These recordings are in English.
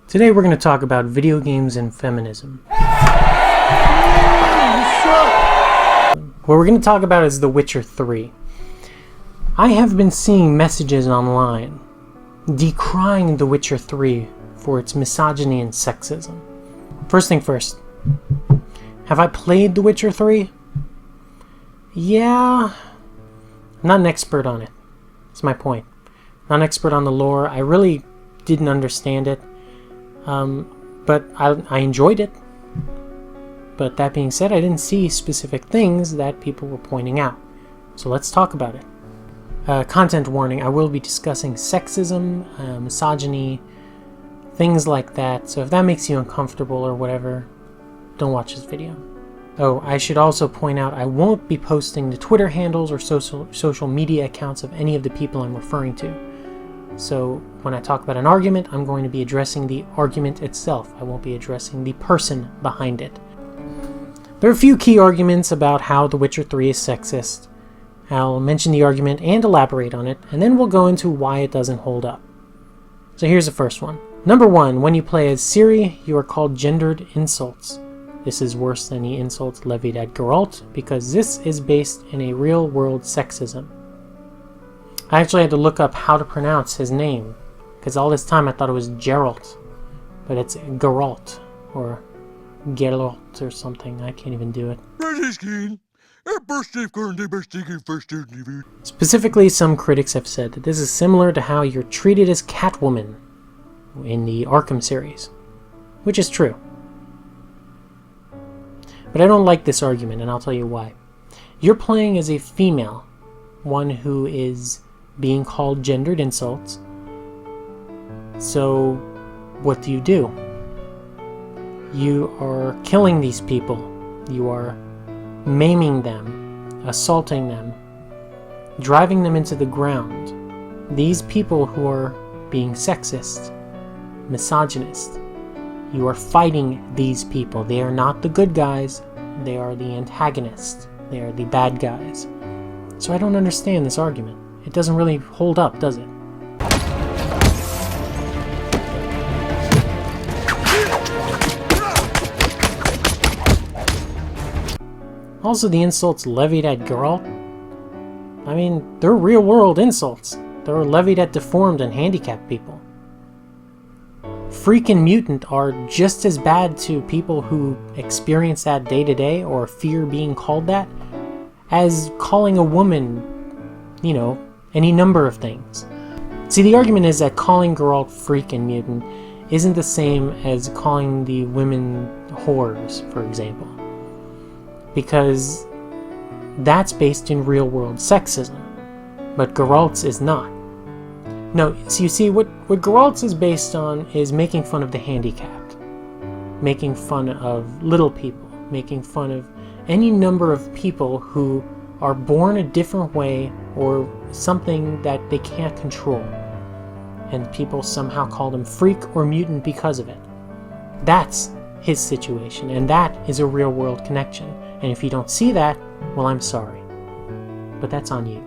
Today we're going to talk about video games and feminism. What we're going to talk about is The Witcher 3. I have been seeing messages online decrying The Witcher 3 for its misogyny and sexism. First thing first, have I played The Witcher 3? Yeah, I'm not an expert on it. That's my point. Not an expert on the lore. I really didn't understand it. But I enjoyed it. But that being said, I didn't see specific things that people were pointing out. So let's talk about it. Content warning, I will be discussing sexism, misogyny, things like that. So if that makes you uncomfortable or whatever, don't watch this video. Oh, I should also point out I won't be posting the Twitter handles or social media accounts of any of the people I'm referring to. So when I talk about an argument, I'm going to be addressing the argument itself. I won't be addressing the person behind it. There are a few key arguments about how The Witcher 3 is sexist. I'll mention the argument and elaborate on it, and then we'll go into why it doesn't hold up. So here's the first one. Number 1, when you play as Ciri, you are called gendered insults. This is worse than the insults levied at Geralt, because this is based in a real-world sexism. I actually had to look up how to pronounce his name, because all this time I thought it was Geralt, but it's Geralt, or Geralt or something. I can't even do it. Specifically, some critics have said that this is similar to how you're treated as Catwoman in the Arkham series, which is true. But I don't like this argument, and I'll tell you why. You're playing as a female, one who is being called gendered insults. So what do? You are killing these people. You are maiming them, assaulting them, driving them into the ground. These people who are being sexist, misogynist, you are fighting these people. They are not the good guys. They are the antagonists. They are the bad guys. So I don't understand this argument. It doesn't really hold up, does it? Also, the insults levied at Geralt, I mean, they're real-world insults. They're levied at deformed and handicapped people. Freak and mutant are just as bad to people who experience that day-to-day or fear being called that as calling a woman, any number of things. See, the argument is that calling Geralt freak and mutant isn't the same as calling the women whores, for example. Because that's based in real-world sexism, but Geralt's is not. No, so you see, what Geralt's is based on is making fun of the handicapped, making fun of little people, making fun of any number of people who are born a different way or something that they can't control, and people somehow call them freak or mutant because of it. That's his situation, and that is a real-world connection. And if you don't see that, well, I'm sorry. But that's on you.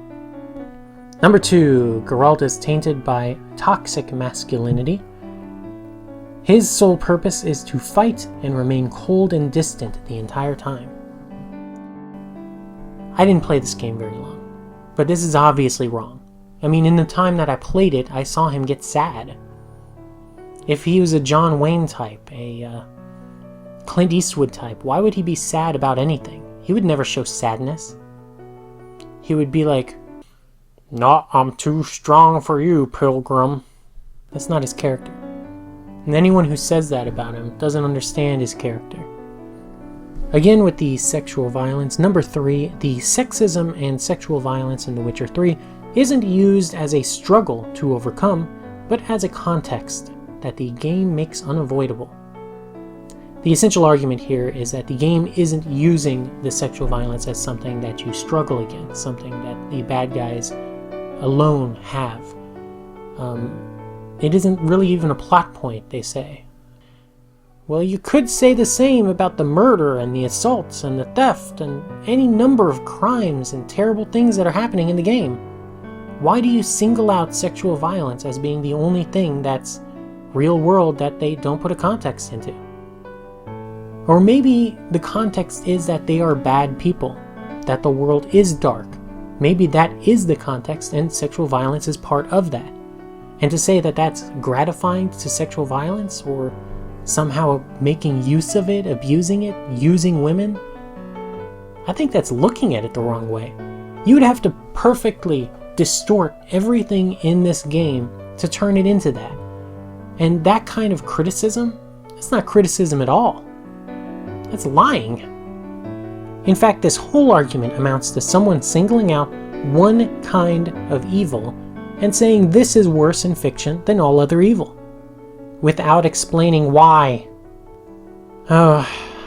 Number 2, Geralt is tainted by toxic masculinity. His sole purpose is to fight and remain cold and distant the entire time. I didn't play this game very long, but this is obviously wrong. I mean, in the time that I played it, I saw him get sad. If he was a John Wayne type, a Clint Eastwood type, why would he be sad about anything? He would never show sadness. He would be like, "No, I'm too strong for you, pilgrim." That's not his character. And anyone who says that about him doesn't understand his character. Again, with the sexual violence. Number 3, the sexism and sexual violence in The Witcher 3 isn't used as a struggle to overcome, but as a context that the game makes unavoidable. The essential argument here is that the game isn't using the sexual violence as something that you struggle against, something that the bad guys alone have. It isn't really even a plot point, they say. Well, you could say the same about the murder and the assaults and the theft and any number of crimes and terrible things that are happening in the game. Why do you single out sexual violence as being the only thing that's real world that they don't put a context into. Or maybe the context is that they are bad people, that the world is dark. Maybe that is the context and sexual violence is part of that. And to say that that's gratifying to sexual violence or somehow making use of it, abusing it, using women, I think that's looking at it the wrong way. You would have to perfectly distort everything in this game to turn it into that. And that kind of criticism, it's not criticism at all. That's lying. In fact, this whole argument amounts to someone singling out one kind of evil and saying this is worse in fiction than all other evil, without explaining why. Oh,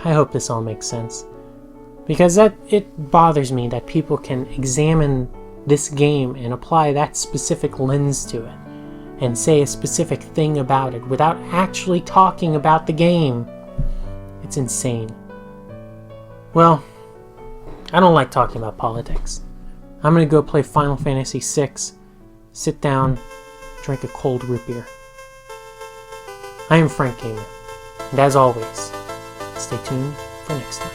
I hope this all makes sense. Because it bothers me that people can examine this game and apply that specific lens to it, and say a specific thing about it without actually talking about the game. It's insane. Well, I don't like talking about politics. I'm gonna go play Final Fantasy VI, sit down, drink a cold root beer. I am Frank Gamer, and as always, stay tuned for next time.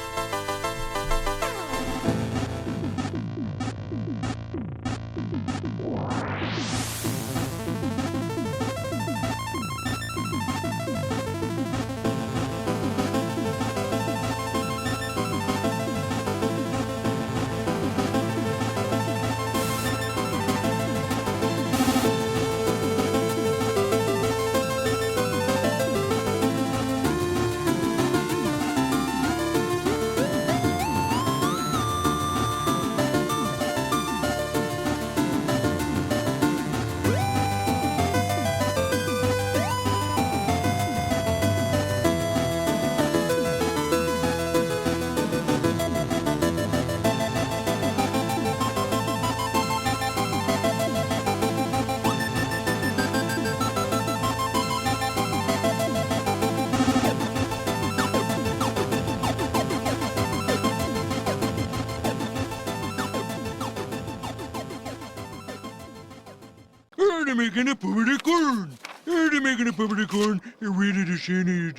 They're making a puppet corn. They're making a puppet corn. They're ready to send it.